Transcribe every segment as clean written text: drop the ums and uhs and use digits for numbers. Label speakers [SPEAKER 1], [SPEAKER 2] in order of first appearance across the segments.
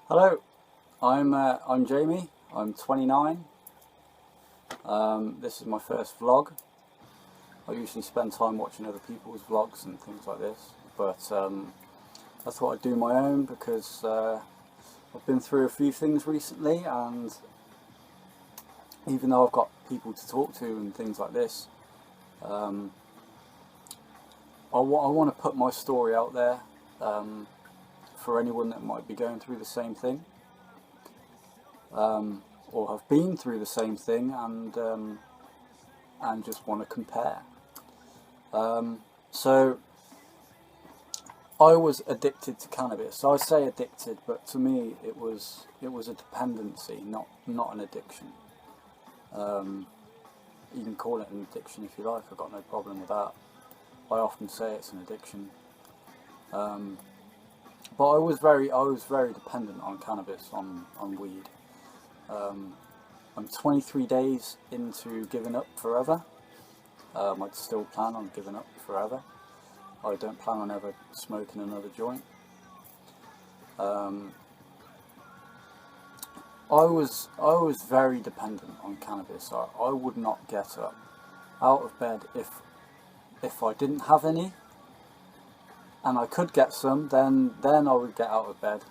[SPEAKER 1] Hello, I'm Jamie. I'm 29. This is my first vlog. I usually spend time watching other people's vlogs and things like this, but I thought I'd do my own because I've been through a few things recently, and even though I've got people to talk to and things like this, I want to put my story out there for anyone that might be going through the same thing, or have been through the same thing, and just want to compare. So I was addicted to cannabis. So I say addicted, but to me it was a dependency, not an addiction. You can call it an addiction if you like. I've got no problem with that. I often say it's an addiction. But I was very dependent on cannabis, on weed. I'm 23 days into giving up forever. I'd still plan on giving up forever. I don't plan on ever smoking another joint. I was very dependent on cannabis. I would not get up out of bed if I didn't have any, and I could get some, then I would get out of bed.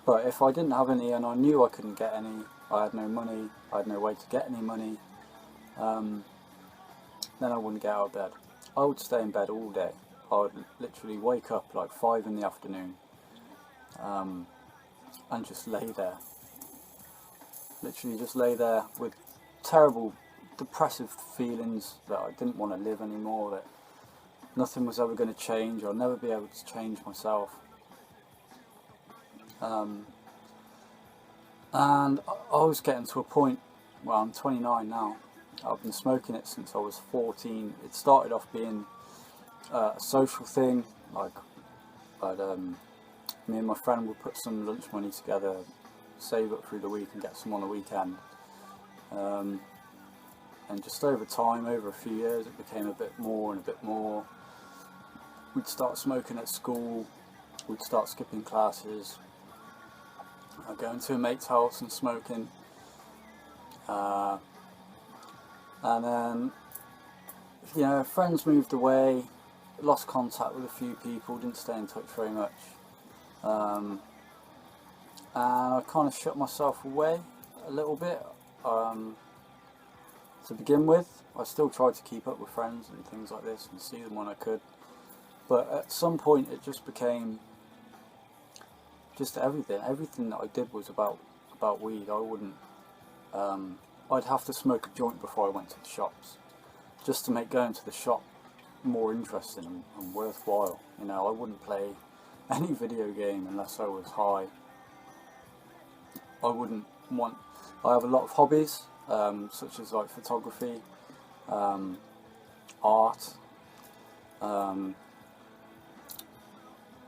[SPEAKER 1] But if I didn't have any and I knew I couldn't get any, I had no money, I had no way to get any money, then I wouldn't get out of bed. I would stay in bed all day. I would literally wake up like 5 in the afternoon, and just lay there. Literally just lay there with terrible, depressive feelings that I didn't want to live anymore, that nothing was ever going to change, I'll never be able to change myself. And I was getting to a point, well, I'm 29 now, I've been smoking it since I was 14. It started off being a social thing, like me and my friend would put some lunch money together, save up through the week and get some on the weekend. And just over time, over a few years, it became a bit more and a bit more. We'd start smoking at school, we'd start skipping classes, going to a mate's house and smoking. And then, friends moved away, lost contact with a few people, didn't stay in touch very much. And I kind of shut myself away a little bit. To begin with, I still tried to keep up with friends and things like this and see them when I could. But at some point it just became just everything. Everything that I did was about weed. I wouldn't. I'd have to smoke a joint before I went to the shops, just to make going to the shop more interesting and worthwhile. I wouldn't play any video game unless I was high. I wouldn't want. I have a lot of hobbies, such as like photography, art.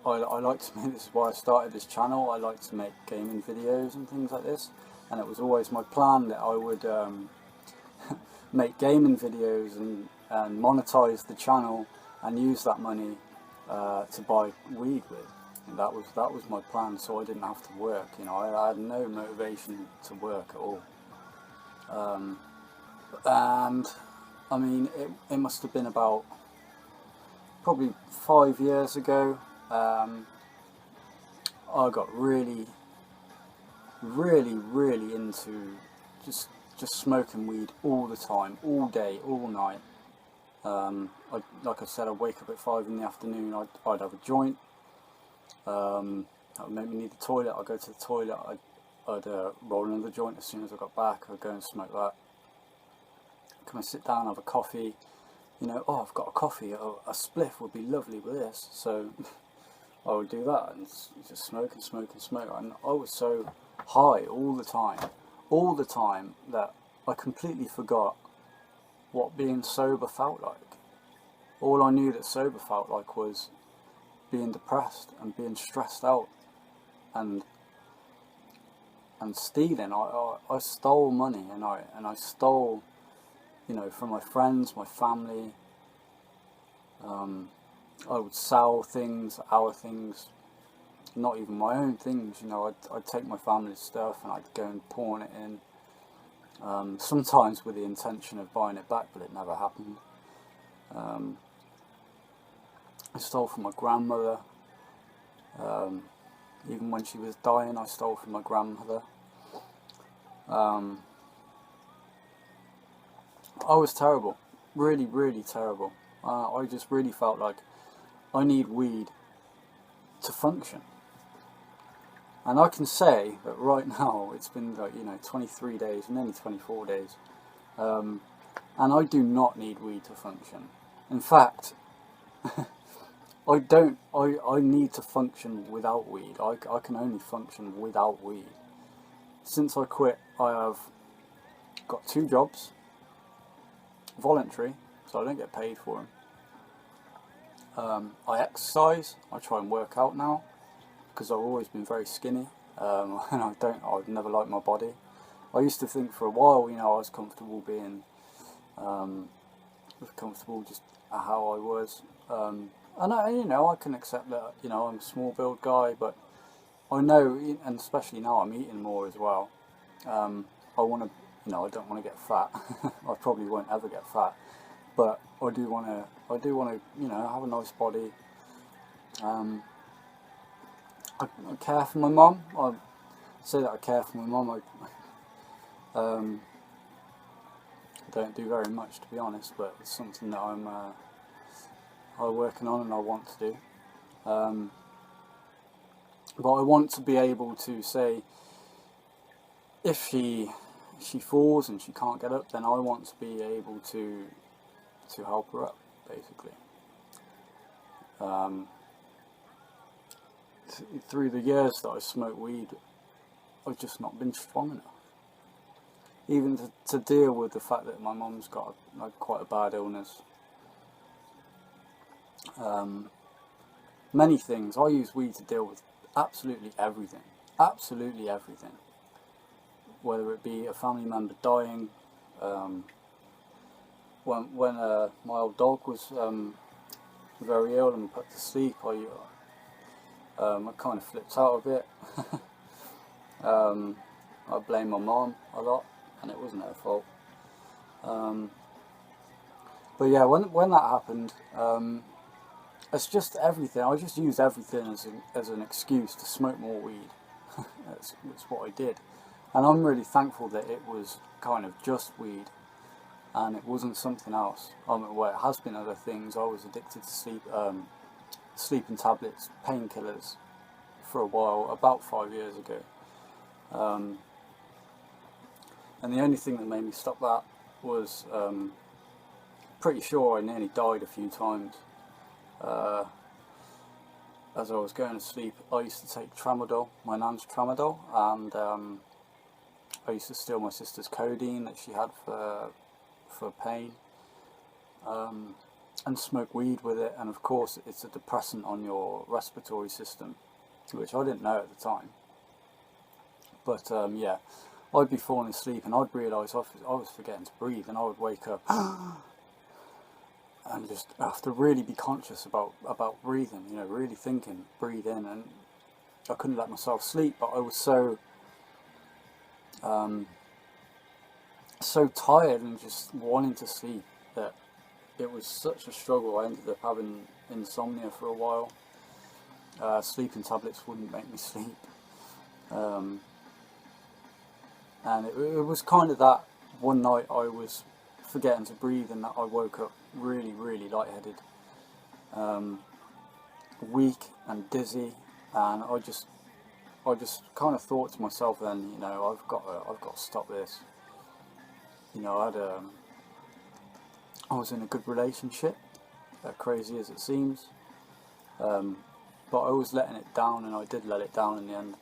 [SPEAKER 1] I like to make, this is why I started this channel, I like to make gaming videos and things like this, and it was always my plan that I would make gaming videos and monetize the channel and use that money to buy weed with. And that was my plan, so I didn't have to work. I had no motivation to work at all. And I mean, it must have been about probably 5 years ago. I got really into just smoking weed all the time, all day, all night. Like I said, I'd wake up at 5 in the afternoon, I'd have a joint. That would make me need the toilet. I'd go to the toilet, I'd roll another joint as soon as I got back. I'd go and smoke that. Come and sit down, have a coffee. I've got a coffee, a spliff would be lovely with this. So I would do that and just smoke and smoke and smoke. And I was so high all the time that I completely forgot what being sober felt like. All I knew that sober felt like was being depressed and being stressed out and stealing. I stole money, and I stole, from my friends, my family. I would sell things, our things, not even my own things. You know, I'd take my family's stuff and I'd go and pawn it in. Sometimes with the intention of buying it back, but it never happened. I stole from my grandmother. Even when she was dying, I stole from my grandmother. I was terrible, really, really terrible. I just really felt like I need weed to function. And I can say that right now, it's been like, 23 days, nearly 24 days, and I do not need weed to function. In fact, I don't. I need to function without weed. I can only function without weed. Since I quit, I have got 2 jobs, voluntary, so I don't get paid for them. I exercise. I try and work out now because I've always been very skinny, and I've never liked my body. I used to think for a while, I was comfortable being, comfortable just how I was. And I can accept that, I'm a small build guy, but I know, and especially now I'm eating more as well. I want to, I don't want to get fat. I probably won't ever get fat, but I do want to, have a nice body. I care for my mum. I say that I care for my mum. I don't do very much, to be honest, but it's something that I'm working on and I want to do. But I want to be able to say, if she falls and she can't get up, then I want to be able to help her up, basically. Through the years that I smoked weed, I've just not been strong enough. Even to deal with the fact that my mum's got quite a bad illness. Many things. I use weed to deal with absolutely everything. Absolutely everything. Whether it be a family member dying, when my old dog was very ill and put to sleep, I kind of flipped out of it. I blame my mom a lot, and it wasn't her fault. But yeah, when that happened, it's just everything. I just used everything as an excuse to smoke more weed. That's what I did, and I'm really thankful that it was kind of just weed, and it wasn't something else. Well, it has been other things. I was addicted to sleeping tablets, painkillers, for a while, about 5 years ago. And the only thing that made me stop that was, pretty sure I nearly died a few times. As I was going to sleep, I used to take tramadol, my nan's tramadol, and I used to steal my sister's codeine that she had for pain, and smoke weed with it. And of course, it's a depressant on your respiratory system, which I didn't know at the time. But yeah, I'd be falling asleep and I'd realise I was forgetting to breathe, and I would wake up and just have to really be conscious about breathing, really thinking, breathe in, and I couldn't let myself sleep. But I was so tired and just wanting to sleep that it was such a struggle. I ended up having insomnia for a while. Sleeping tablets wouldn't make me sleep. And it was kind of that one night I was forgetting to breathe, and that I woke up really, really lightheaded, weak and dizzy, and I just kind of thought to myself then, I've got to stop this. I was in a good relationship, crazy as it seems, but I was letting it down, and I did let it down in the end,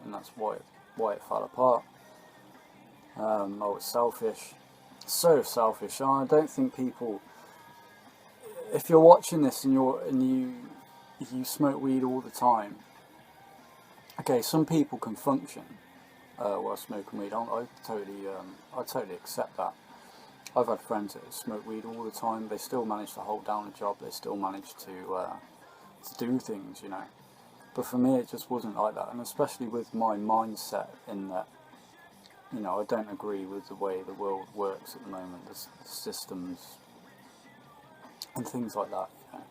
[SPEAKER 1] and that's why it fell apart. I was selfish, so selfish. I don't think people, if you're watching this and you smoke weed all the time, okay, some people can function while smoking weed. I totally accept that. I've had friends that smoke weed all the time. They still manage to hold down a job. They still manage to do things, But for me, it just wasn't like that, and especially with my mindset in that, you know, I don't agree with the way the world works at the moment, the systems and things like that. You know,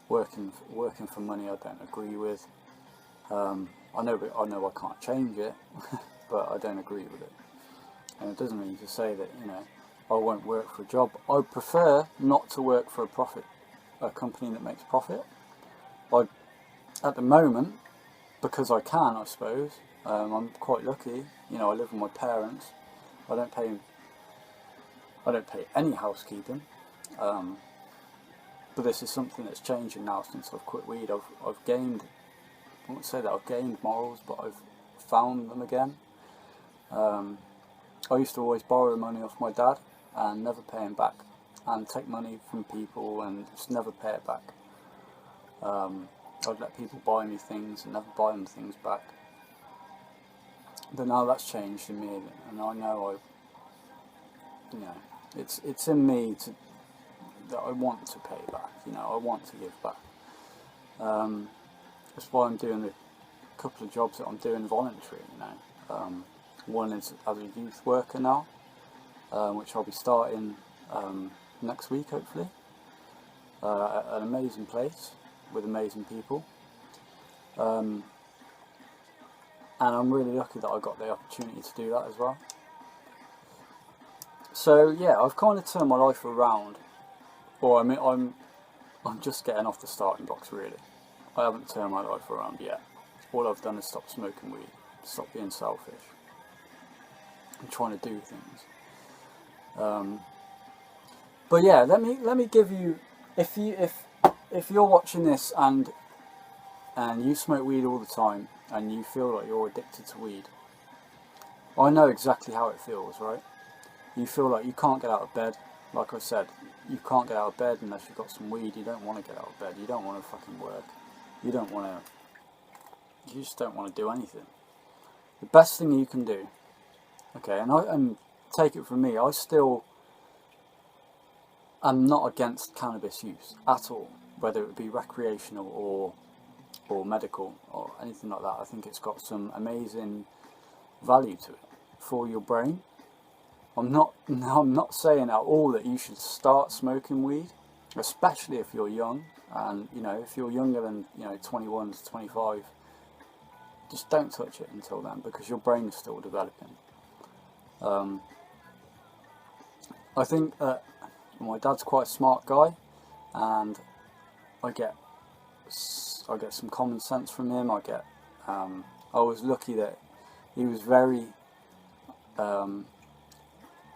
[SPEAKER 1] working for money, I don't agree with. I know I can't change it, but I don't agree with it. And it doesn't mean to say that, you know, I won't work for a job. I prefer not to work for a company that makes profit. At the moment, because I can, I suppose, I'm quite lucky. You know, I live with my parents. I don't pay any housekeeping. But this is something that's changing now since I've quit weed. I've gained, I won't say that I've gained morals, but I've found them again. I used to always borrow money off my dad and never pay him back, and take money from people and just never pay it back. I'd let people buy me things and never buy them things back. But now that's changed in me, and I know you know, it's in me that I want to pay back. You know, I want to give back. That's why I'm doing a couple of jobs that I'm doing voluntary. You know, one is as a youth worker now, which I'll be starting next week, hopefully. At an amazing place with amazing people, and I'm really lucky that I got the opportunity to do that as well. So yeah, I've kind of turned my life around, or I mean, I'm just getting off the starting blocks really. I haven't turned my life around yet. All I've done is stop smoking weed, stop being selfish, and trying to do things. But yeah, let me give you, if you're watching this and you smoke weed all the time and you feel like you're addicted to weed, I know exactly how it feels, right? You feel like you can't get out of bed. Like I said, you can't get out of bed unless you've got some weed. You don't want to get out of bed. You don't want to fucking work. You just don't want to do anything. The best thing you can do, okay, and take it from me, I still am not against cannabis use at all, whether it be recreational or medical or anything like that. I think it's got some amazing value to it for your brain. I'm not saying at all that you should start smoking weed, especially if you're young. And you know, if you're younger than 21 to 25, just don't touch it until then, because your brain is still developing. I think that my dad's quite a smart guy, and I get some common sense from him. I was lucky that he was very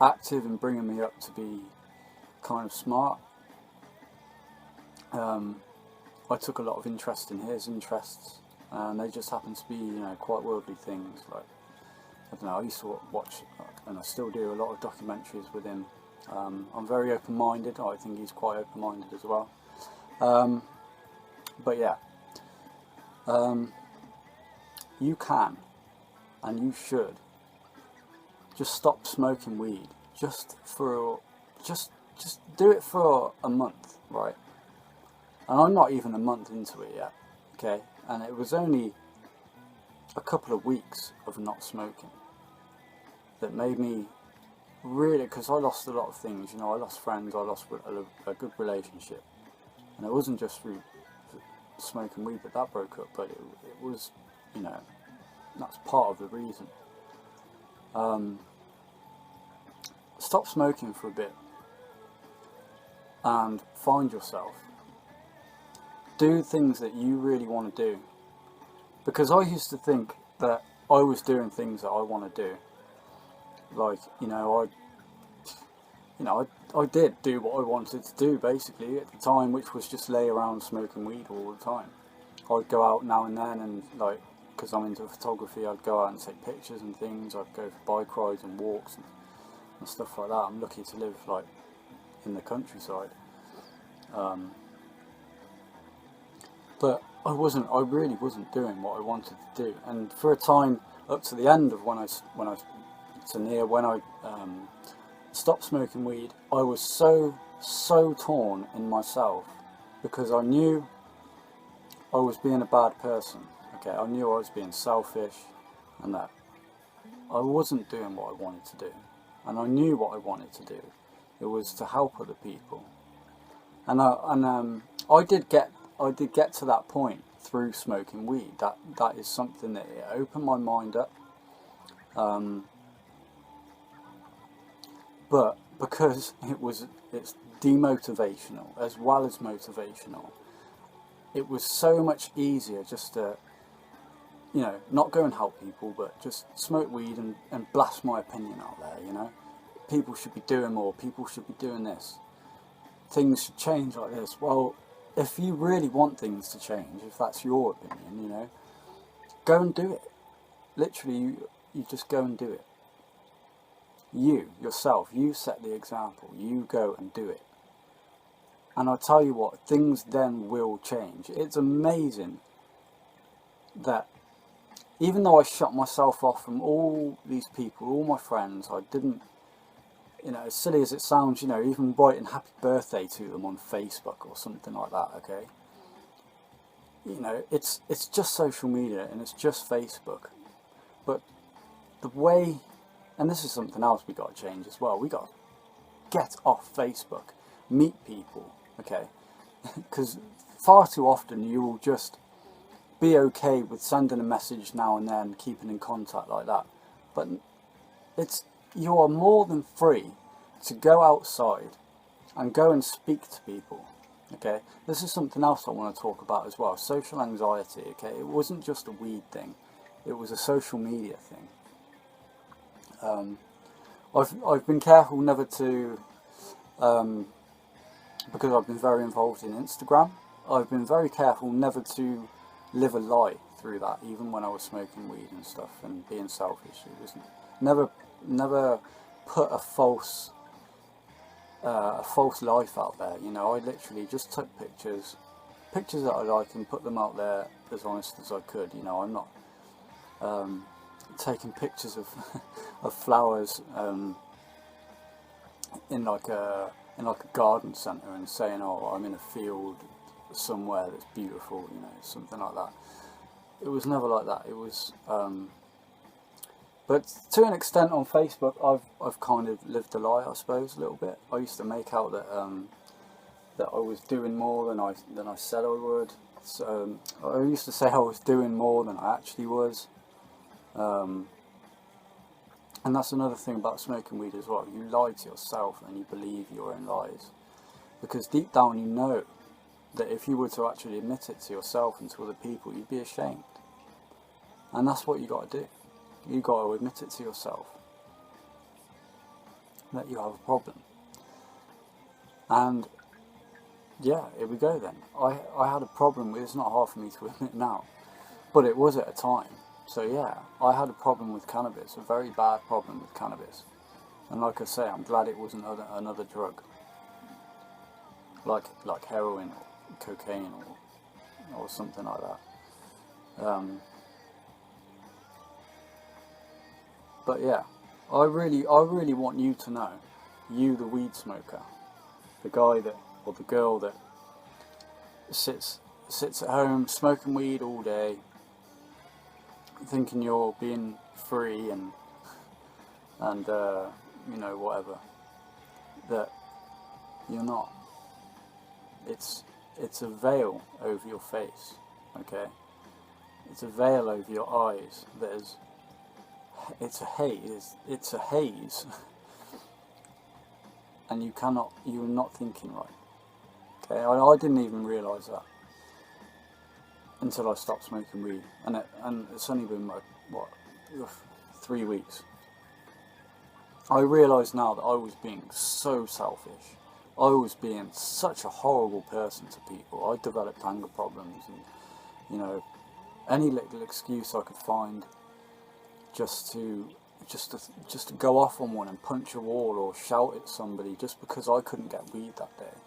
[SPEAKER 1] active in bringing me up to be kind of smart. I took a lot of interest in his interests, and they just happened to be, quite worldly things. Like, I don't know, I used to watch, and I still do, a lot of documentaries with him. I'm very open-minded. I think he's quite open-minded as well. But yeah, you can, and you should, just stop smoking weed. Just do it for a month, right? And I'm not even a month into it yet, okay? And it was only a couple of weeks of not smoking that made me really, because I lost a lot of things, I lost friends, I lost a good relationship. And it wasn't just through smoking weed that broke up, but it was, that's part of the reason. Stop smoking for a bit and find yourself. Do things that you really want to do. Because I used to think that I was doing things that I want to do. Like, I did do what I wanted to do basically at the time, which was just lay around smoking weed all the time. I'd go out now and then, and because I'm into photography, I'd go out and take pictures and things. I'd go for bike rides and walks and stuff like that. I'm lucky to live in the countryside. But I really wasn't doing what I wanted to do. And for a time, up to the end of when I stopped smoking weed, I was so torn in myself, because I knew I was being a bad person. Okay, I knew I was being selfish, and that I wasn't doing what I wanted to do, and I knew what I wanted to do. It was to help other people, and I did get to that point through smoking weed. That is something that it opened my mind up. But because it's demotivational as well as motivational, it was so much easier just to, you know, not go and help people, but just smoke weed and blast my opinion out there, you know. People should be doing more, people should be doing this. Things should change like this. Well, if you really want things to change, if that's your opinion, you know, go and do it. Literally, you just go and do it. You, yourself, you set the example. You go and do it. And I'll tell you what, things then will change. It's amazing that even though I shut myself off from all these people, all my friends, I didn't, you know, as silly as it sounds, you know, even writing happy birthday to them on Facebook or something like that, okay? You know, it's just social media and it's just Facebook. But the way, and this is something else we got to change as well, we got to get off Facebook, meet people, okay? Because far too often you will just be okay with sending a message now and then, keeping in contact like that. But you are more than free to go outside and go and speak to people, okay? This is something else I want to talk about as well, social anxiety, okay? It wasn't just a weed thing, it was a social media thing. I've been careful never to, because I've been very involved in Instagram, I've been very careful never to live a lie through that, even when I was smoking weed and stuff and being selfish. It was never put a false life out there. You know, I literally just took pictures that I like and put them out there as honest as I could. You know, I'm not taking pictures of of flowers in like a garden centre and saying, oh, I'm in a field somewhere that's beautiful, you know, something like that. It was never like that. It was, but to an extent on Facebook, I've kind of lived a lie, I suppose, a little bit. I used to make out that that I was doing more than I said I would. So I used to say I was doing more than I actually was. And that's another thing about smoking weed as well. You lie to yourself and you believe your own lies, because deep down you know that if you were to actually admit it to yourself and to other people, you'd be ashamed. And that's what you got to do. You got to admit it to yourself that you have a problem. And yeah, here we go then. I had a problem with, it's not hard for me to admit now, but it was at a time. So yeah, I had a problem with cannabis, a very bad problem with cannabis. And like I say, I'm glad it wasn't another drug, like heroin or cocaine or something like that. But yeah, I really want you to know, you the weed smoker, the guy that, or the girl that sits at home smoking weed all day, thinking you're being free and you know, whatever, that you're not. It's a veil over your face, okay? It's a veil over your eyes. It's a haze, and you're not thinking right. Okay, I didn't even realise that until I stopped smoking weed, and it's only been like, what, 3 weeks. I realise now that I was being so selfish. I was being such a horrible person to people. I developed anger problems, and you know, any little excuse I could find just to go off on one and punch a wall or shout at somebody just because I couldn't get weed that day.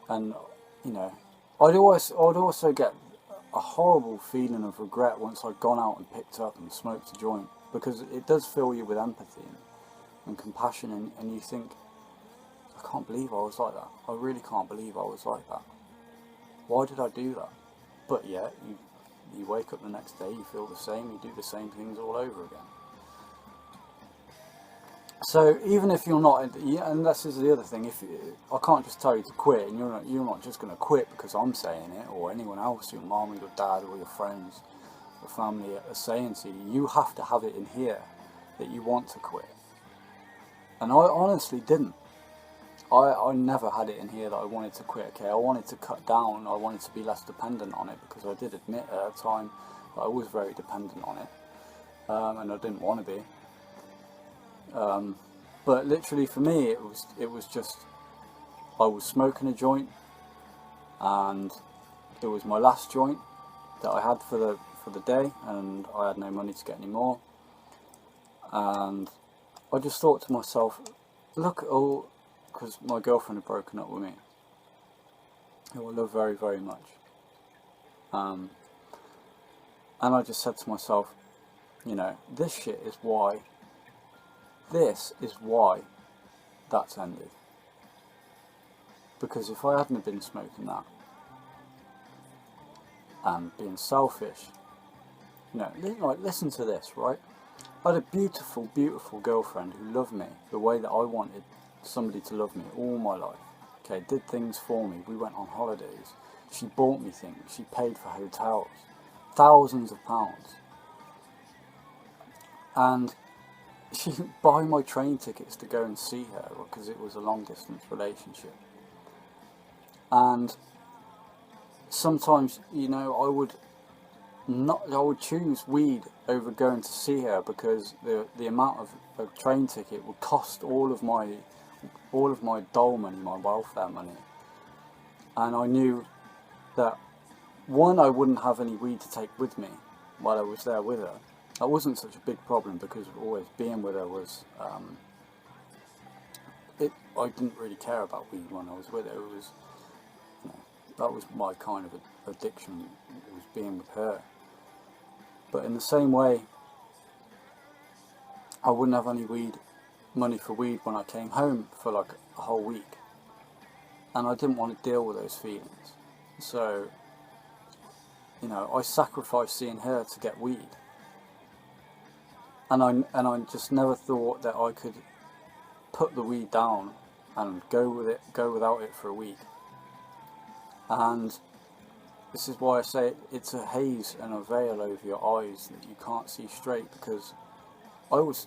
[SPEAKER 1] And you know, I'd also get a horrible feeling of regret once I'd gone out and picked up and smoked a joint, because it does fill you with empathy and compassion, and you think, I can't believe I was like that. I really can't believe I was like that. Why did I do that? But yeah, you wake up the next day, you feel the same, you do the same things all over again. So even if you're not, and this is the other thing, I can't just tell you to quit, and you're not just going to quit because I'm saying it, or anyone else, your mom or your dad or your friends or family are saying to you. You have to have it in here that you want to quit. And I honestly didn't. I never had it in here that I wanted to quit. Okay, I wanted to cut down, I wanted to be less dependent on it, because I did admit at the time that I was very dependent on it, and I didn't want to be. But literally for me, it was just, I was smoking a joint, and it was my last joint that I had for the day, and I had no money to get any more. And I just thought to myself, look at all, because my girlfriend had broken up with me, who I love very, very much. And I just said to myself, you know, this is why that's ended. Because if I hadn't have been smoking that, and being selfish, you know, like, listen to this, right? I had a beautiful, beautiful girlfriend who loved me the way that I wanted somebody to love me all my life. Okay, did things for me. We went on holidays. She bought me things. She paid for hotels. Thousands of pounds. And she would buy my train tickets to go and see her, because it was a long distance relationship. And sometimes, you know, I would choose weed over going to see her, because the amount of a train ticket would cost all of my dole money, my welfare money. And I knew that, one, I wouldn't have any weed to take with me while I was there with her. That wasn't such a big problem, because always being with her was, I didn't really care about weed when I was with her. It was, you know, that was my kind of addiction, was being with her. But in the same way, I wouldn't have any money for weed when I came home for like a whole week. And I didn't want to deal with those feelings. So, you know, I sacrificed seeing her to get weed. And I just never thought that I could put the weed down and go without it for a week. And this is why I say it's a haze and a veil over your eyes that you can't see straight, because I was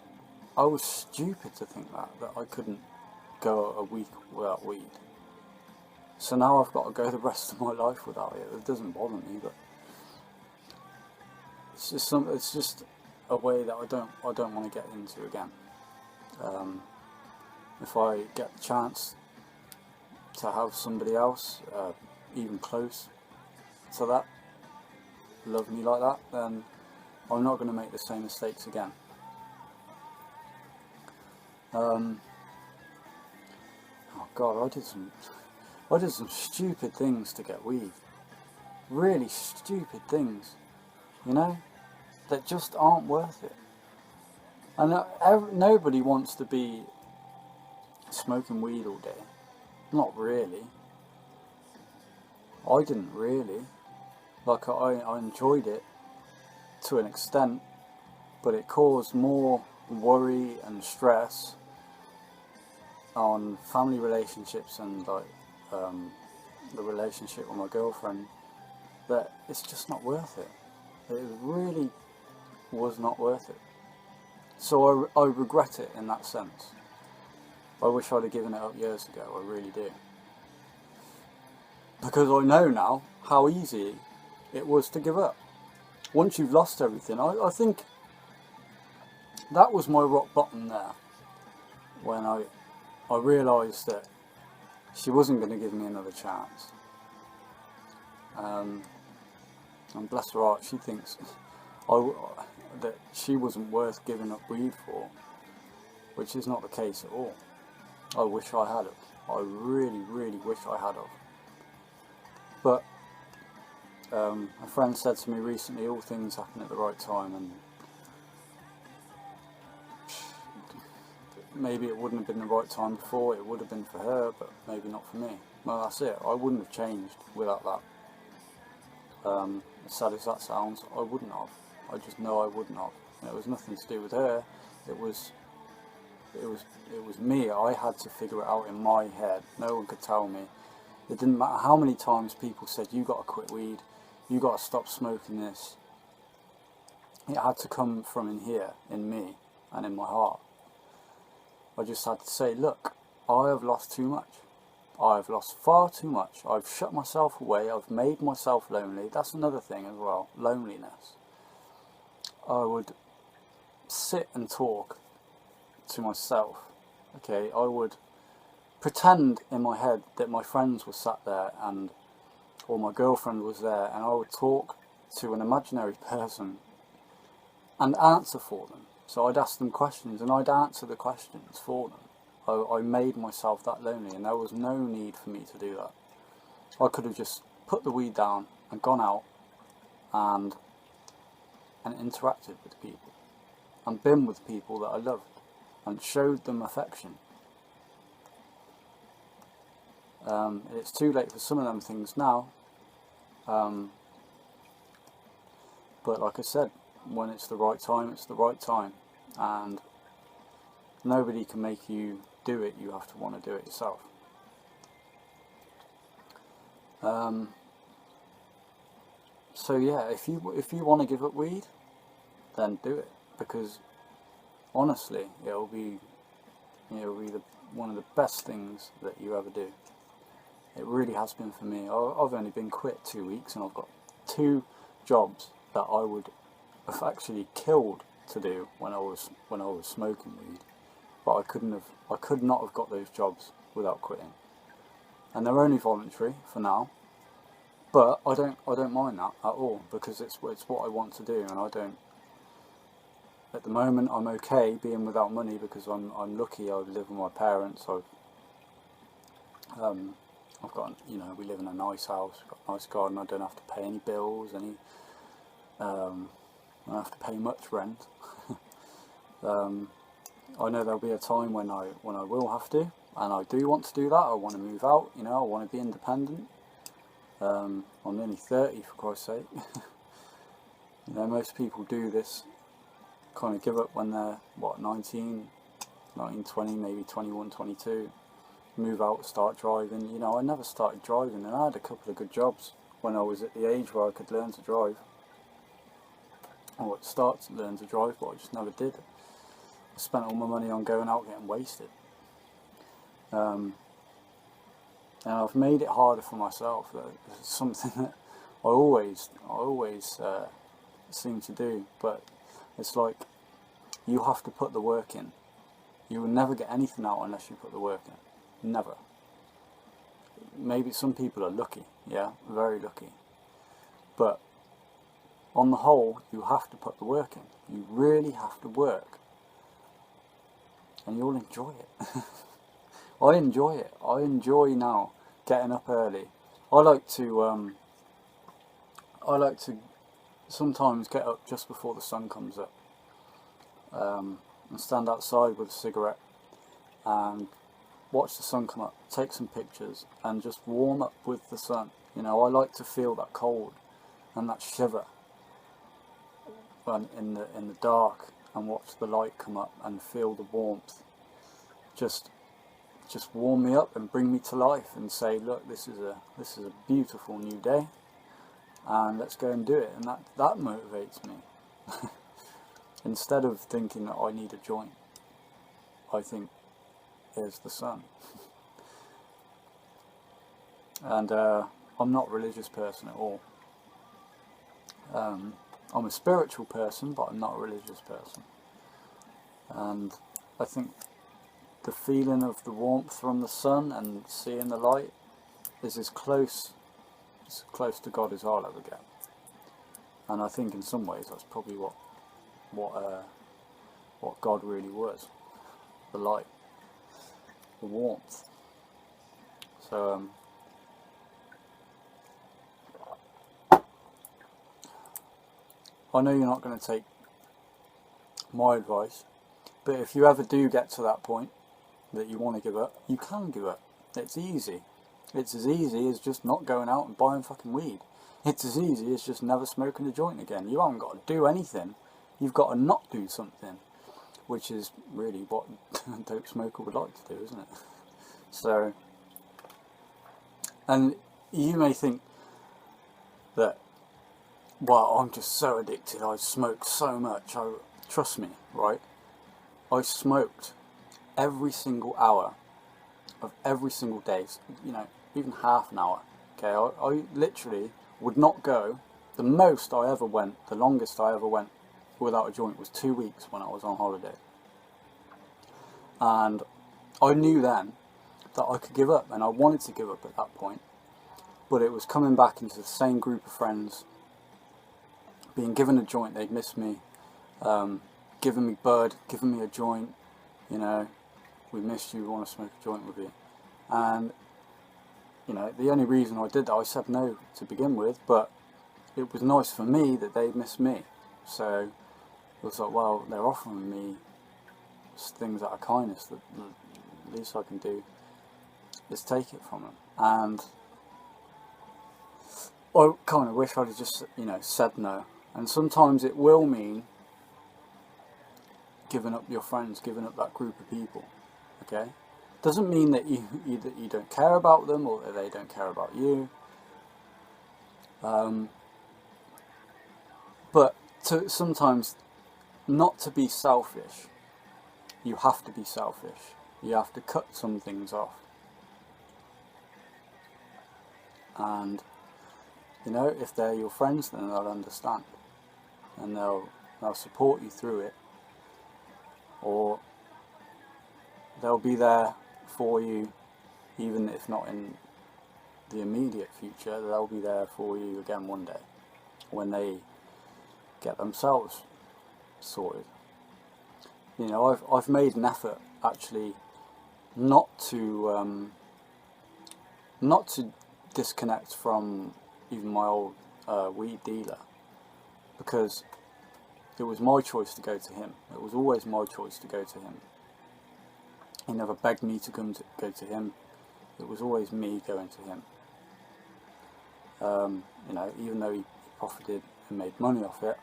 [SPEAKER 1] stupid to think that I couldn't go a week without weed. So now I've got to go the rest of my life without it. It doesn't bother me, but it's just a way that I don't want to get into again. If I get the chance to have somebody else, even close to that, love me like that, then I'm not going to make the same mistakes again. Oh God, I did some stupid things to get weed. Really stupid things, you know, that just aren't worth it. And nobody wants to be smoking weed all day. Not really. I didn't really. Like, I enjoyed it to an extent, but it caused more worry and stress on family relationships and like the relationship with my girlfriend, that it's just not worth it. It really was not worth it. So I regret it in that sense. I wish I'd have given it up years ago, I really do. Because I know now how easy it was to give up. Once you've lost everything, I think that was my rock bottom there, when I realised that she wasn't going to give me another chance. And bless her heart, she thinks that she wasn't worth giving up weed for, which is not the case at all. I wish I had it. I really, really wish I had it. But a friend said to me recently, all things happen at the right time, and maybe it wouldn't have been the right time before. It would have been for her, but maybe not for me. Well, that's it. I wouldn't have changed without that. As sad as that sounds, I wouldn't have. I just know I wouldn't have. And it was nothing to do with her. It was me. I had to figure it out in my head. No one could tell me. It didn't matter how many times people said, you got to quit weed, you got to stop smoking this. It had to come from in here, in me, and in my heart. I just had to say, look, I have lost too much. I have lost far too much. I've shut myself away. I've made myself lonely. That's another thing as well, loneliness. I would sit and talk to myself. Okay, I would pretend in my head that my friends were sat there or my girlfriend was there, and I would talk to an imaginary person and answer for them. So I'd ask them questions and I'd answer the questions for them. I made myself that lonely, and there was no need for me to do that. I could have just put the weed down and gone out and interacted with people and been with people that I loved and showed them affection. It's too late for some of them things now, but like I said, when it's the right time, it's the right time, and nobody can make you do it. You have to want to do it yourself. So yeah, if you want to give up weed, then do it, because honestly, it'll be one of the best things that you ever do. It really has been for me. I've only been quit 2 weeks, and I've got 2 jobs that I would have actually killed to do when I was smoking weed, but I could not have got those jobs without quitting. And they're only voluntary for now, but I don't mind that at all, because it's what I want to do, and I don't. At the moment, I'm okay being without money because I'm lucky. I live with my parents. I've got, we live in a nice house, we've got a nice garden. I don't have to pay any bills, I don't have to pay much rent. I know there'll be a time when I will have to, and I do want to do that. I want to move out, I want to be independent. I'm nearly 30, for Christ's sake. Most people do this, kind of give up when they're, 19, 20, maybe 21, 22. Move out, start driving. I never started driving, and I had a couple of good jobs when I was at the age where I could learn to drive. Or start to learn to drive, but I just never did. I spent all my money on going out getting wasted. And I've made it harder for myself. It's something that I always seem to do, but it's like you have to put the work in. You will never get anything out unless you put the work in. Never. Maybe some people are lucky, yeah, very lucky. But on the whole, you have to put the work in. You really have to work. And you'll enjoy it. I enjoy it. I enjoy now getting up early. I like to sometimes get up just before the sun comes up, and stand outside with a cigarette and watch the sun come up, take some pictures, and just warm up with the sun. I like to feel that cold and that shiver in the dark, and watch the light come up and feel the warmth. Just warm me up and bring me to life, and say, look, this is a beautiful new day, and let's go and do it. And that motivates me. Instead of thinking that I need a joint, I think, here's the sun. And I'm not a religious person at all. I'm a spiritual person, but I'm not a religious person. And I think the feeling of the warmth from the sun and seeing the light is as close to God as I'll ever get. And I think in some ways that's probably what God really was. The light. The warmth. So I know you're not going to take my advice, but if you ever do get to that point that you want to give up, you can give up. It's easy. It's as easy as just not going out and buying fucking weed. It's as easy as just never smoking a joint again. You haven't got to do anything. You've got to not do something, which is really what a dope smoker would like to do, isn't it? So, and you may think that, well, I'm just so addicted, I smoke so much. Trust me, right? I smoked every single hour of every single day, even half an hour. Okay, I literally would not go. The most I ever went, the longest I ever went without a joint was 2 weeks when I was on holiday. And I knew then that I could give up, and I wanted to give up at that point. But it was coming back into the same group of friends, being given a joint, they'd miss me, giving me bud, giving me a joint, we missed you, we want to smoke a joint with you. And, the only reason I did that, I said no to begin with, but it was nice for me that they missed me. So it was like, well, they're offering me things out of kindness, that the least I can do is take it from them. And I kind of wish I'd have just, said no. And sometimes it will mean giving up your friends, giving up that group of people. Okay? Doesn't mean that you don't care about them or that they don't care about you. But sometimes not to be selfish, you have to be selfish. You have to cut some things off. And, if they're your friends, then they'll understand. And they'll support you through it. Or they'll be there for you, even if not in the immediate future. They'll be there for you again one day, when they get themselves sorted. I've made an effort, actually, not to disconnect from even my old weed dealer, because it was my choice to go to him. It was always my choice to go to him. He never begged me to go to him. It was always me going to him. Even though he profited and made money off it,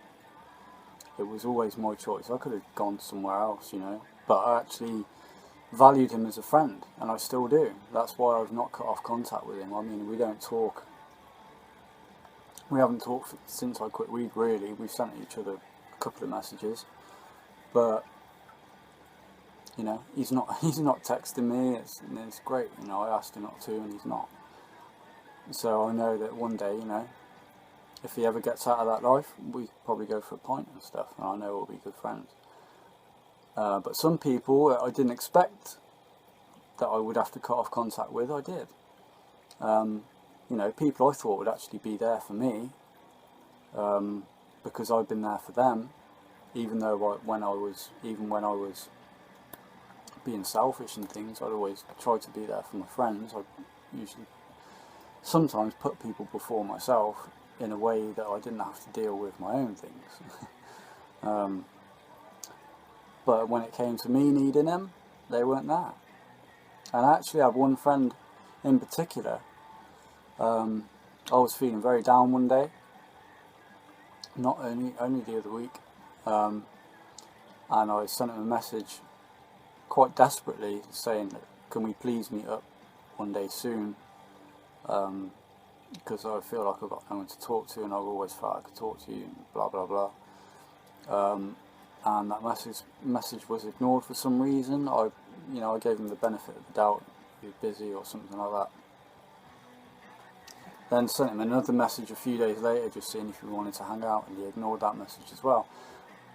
[SPEAKER 1] it was always my choice. I could have gone somewhere else, but I actually valued him as a friend, and I still do. That's why I've not cut off contact with him. I mean, we don't talk. We haven't talked since I quit weed, really. We've sent each other a couple of messages, but he's not texting me. It's great. I asked him not to, and he's not. So I know that one day, if he ever gets out of that life, we probably go for a pint and stuff, and I know we'll be good friends. But some people I didn't expect that I would have to cut off contact with, I did. People I thought would actually be there for me, because I'd been there for them, even when I was being selfish and things. I'd always try to be there for my friends. I usually sometimes put people before myself in a way that I didn't have to deal with my own things. But when it came to me needing them, they weren't there. And I actually had one friend in particular. I was feeling very down one day, not only the other week, and I sent him a message quite desperately saying that, can we please meet up one day soon, because I feel like I've got no one to talk to, and I've always felt I could talk to you, and blah blah blah. And that message was ignored for some reason. I gave him the benefit of the doubt. He was busy or something like that. Then sent him another message a few days later, just seeing if he wanted to hang out, and he ignored that message as well.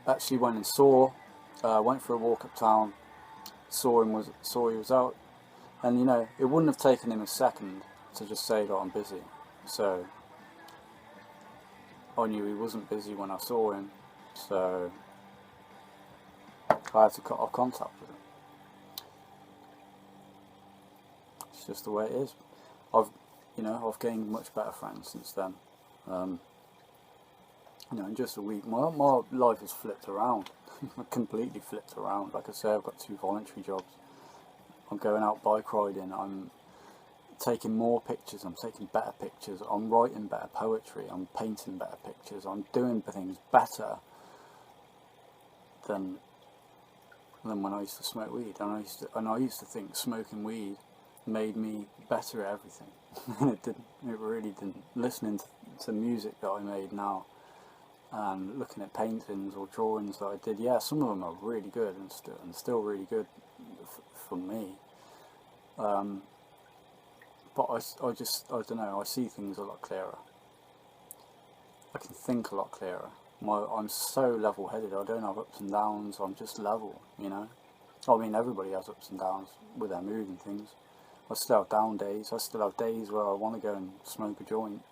[SPEAKER 1] Actually went and went for a walk uptown, saw he was out, and it wouldn't have taken him a second to just say that I'm busy. So I knew he wasn't busy when I saw him, so I had to cut off contact with him. It's just the way it is. I've gained much better friends since then. In just a week, my life has flipped around, completely flipped around. Like I say, I've got 2 voluntary jobs. I'm going out bike riding. I'm taking more pictures, I'm taking better pictures, I'm writing better poetry, I'm painting better pictures, I'm doing things better than when I used to smoke weed. And I used to think smoking weed made me better at everything. And it didn't. It really didn't. Listening to music that I made now, and looking at paintings or drawings that I did, yeah, some of them are really good and still really good for me. But I don't know, I see things a lot clearer. I can think a lot clearer. I'm so level-headed, I don't have ups and downs, I'm just level, you know. I mean, everybody has ups and downs with their mood and things. I still have down days, I still have days where I want to go and smoke a joint.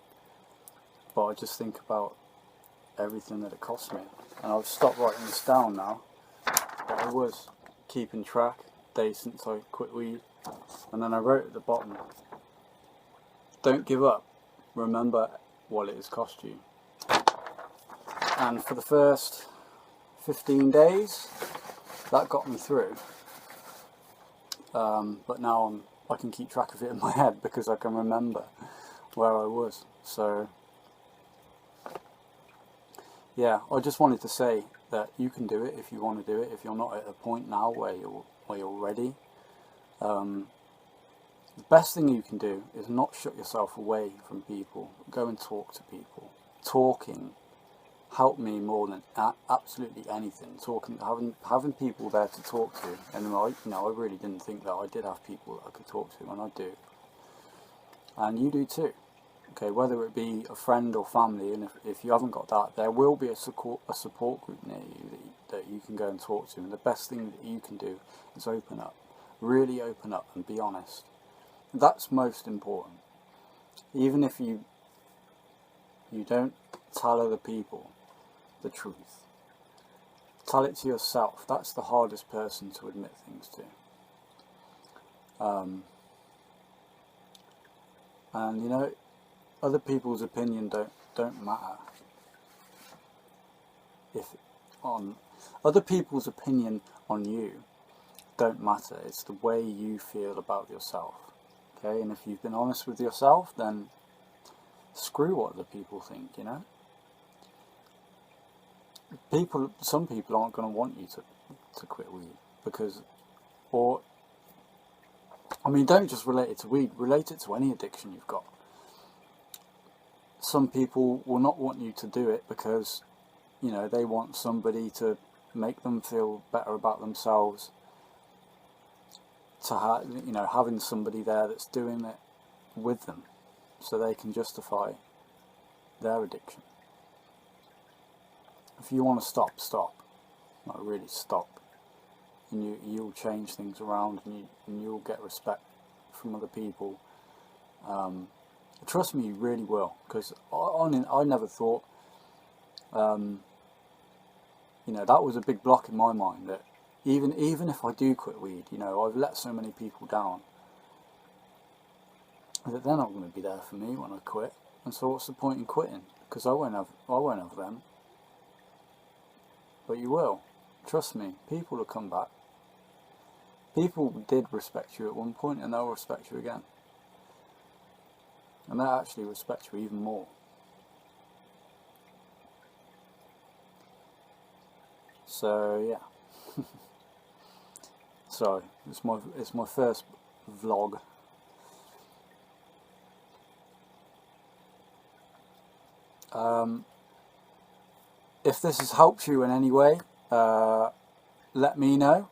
[SPEAKER 1] But I just think about everything that it cost me. And I've stopped writing this down now. But I was keeping track, days since I quit weed. And then I wrote at the bottom, don't give up, remember what it has cost you. And for the first 15 days, that got me through. But now I can keep track of it in my head because I can remember where I was. So, yeah, I just wanted to say that you can do it if you want to do it. If you're not at a point now where you're ready, the best thing you can do is not shut yourself away from people. Go and talk to people. Talking helped me more than absolutely anything. Having people there to talk to, and I really didn't think that I did have people that I could talk to, and I do, and you do too. Okay, whether it be a friend or family, and if you haven't got that, there will be a support group near you that you can go and talk to. And the best thing that you can do is open up, really open up, and be honest. That's most important. Even if you don't tell other people the truth, tell it to yourself. That's the hardest person to admit things to. And you know, other people's opinion don't matter. Other people's opinion on you don't matter. It's the way you feel about yourself. Okay, and if you've been honest with yourself, then screw what other people think, you know. Some people aren't going to want you to quit weed don't just relate it to weed, relate it to any addiction you've got. Some people will not want you to do it because, you know, they want somebody to make them feel better about themselves, to having somebody there that's doing it with them so they can justify their addiction. If you want to stop, like really stop, and you'll change things around, and you'll get respect from other people. Trust me, you really will, because I never thought, that was a big block in my mind, that even if I do quit weed, I've let so many people down that they're not going to be there for me when I quit. And so what's the point in quitting? Because I won't have them. But you will. Trust me, people will come back. People did respect you at one point, and they'll respect you again. And they'll actually respect you even more. So yeah. Sorry, it's my first vlog. If this has helped you in any way, let me know.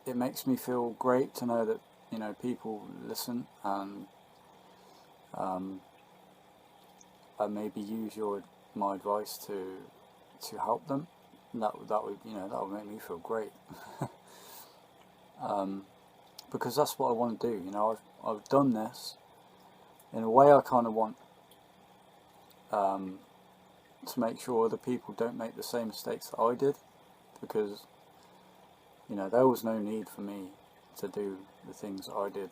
[SPEAKER 1] It makes me feel great to know that people listen, and I maybe use my advice to help them. That would make me feel great. Because that's what I want to do. I've done this in a way. I kind of want to make sure other people don't make the same mistakes that I did, because there was no need for me to do the things that I did,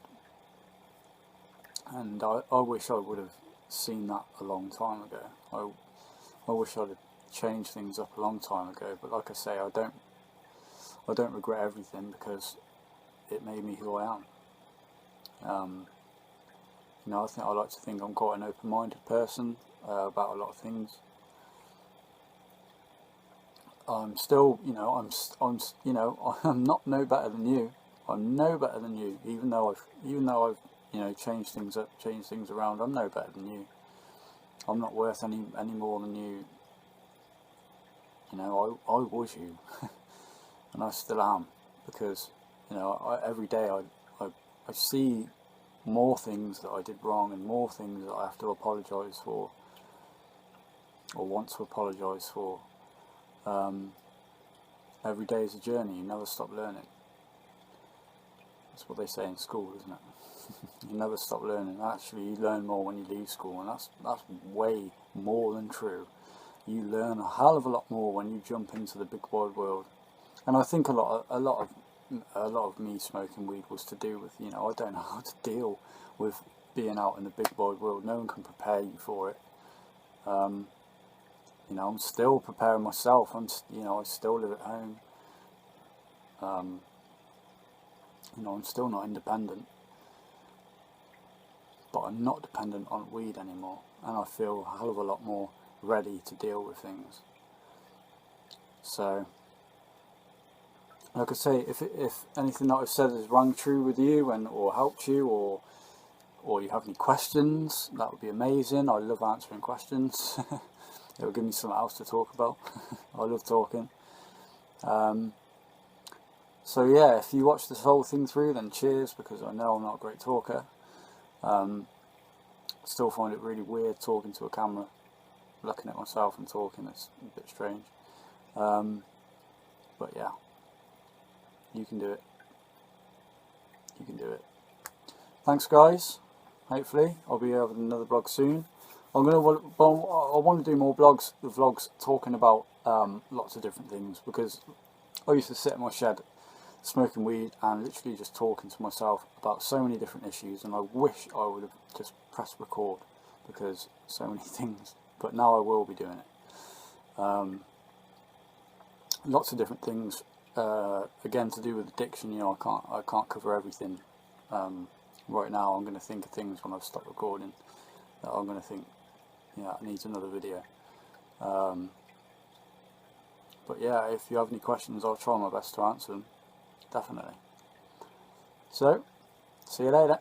[SPEAKER 1] and I wish I would have seen that a long time ago. I wish I'd have changed things up a long time ago, but like I say, I don't regret everything, because it made me who I am. You know, I like to think I'm quite an open-minded person about a lot of things. I'm still, you know, I'm not no better than you. I'm no better than you, even though I've, you know, changed things up, changed things around. I'm no better than you. I'm not worth any more than you. You know, I was you, and I still am, because, you know, every day I see more things that I did wrong and more things that I have to apologise for, or want to apologise for. Every day is a journey. You never stop learning. That's what they say in school, isn't it? You never stop learning. Actually, you learn more when you leave school, and that's way more than true. You learn a hell of a lot more when you jump into the big wide world. And I think a lot of me smoking weed was to do with, you know, I don't know how to deal with being out in the big wide world. No one can prepare you for it. You know, I'm still preparing myself. You know, I still live at home. You know, I'm still not independent, but I'm not dependent on weed anymore, and I feel a hell of a lot more ready to deal with things. So, like I say, if anything that I've said has rung true with you or helped you, or you have any questions, that would be amazing. I love answering questions. It will give me something else to talk about. I love talking. So yeah, if you watch this whole thing through, then cheers, because I know I'm not a great talker. I still find it really weird talking to a camera, looking at myself and talking. It's a bit strange. But yeah, you can do it. You can do it. Thanks, guys. Hopefully, I'll be having another blog soon. I want to do more vlogs talking about lots of different things, because I used to sit in my shed smoking weed and literally just talking to myself about so many different issues, and I wish I would have just pressed record, because so many things. But now I will be doing it. Lots of different things. Again, to do with addiction. You know, I can't cover everything. Right now, I'm going to think of things when I've stopped recording that I'm going to think, yeah, it needs another video. But yeah, if you have any questions, I'll try my best to answer them. Definitely. So, see you later.